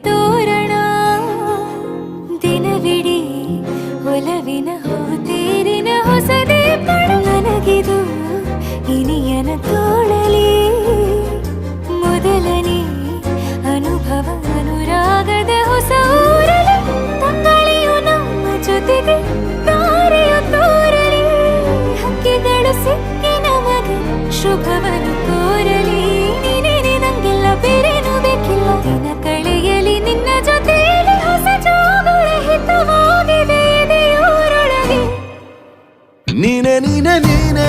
ತೋರಣ ದಿನವಿಡೀ ಒಲವಿನ ತೇರಿನ ಹೊಸದೇ ಪಡ ನನಗಿದು ಇನಿಯನ ತೋಳಲಿ ಮೊದಲನೇ ಅನುಭವ ಅನುರಾಗದ ಹೊಸ ಊರಲಿ ತಂಗಳಿಯು ನಮ್ಮ ಜೊತೆಗೆ ತಾರೆಯು ತೋರಲಿ ಹಕ್ಕಿಗಳು ಸಿಕ್ಕಿ ನಮಗೆ ಶುಭವನ್ನು ಕೋರಲಿ ನೀನೇನೆ ನಂಗೆಲ್ಲ ಬೇರೇನು ಬೇಕಿಲ್ಲ ದಿನ ಕಳೆಯಲಿ ನಿನ್ನ ಜೊತೆಯಲ್ಲಿ ಹೊಸ ಜೋಗುಳ ಹಿತವಾಗಿದೆ ಎದೆಯೂರೊಳಗೆ ನೀನೆ ನೀನೆ ನೀನೆ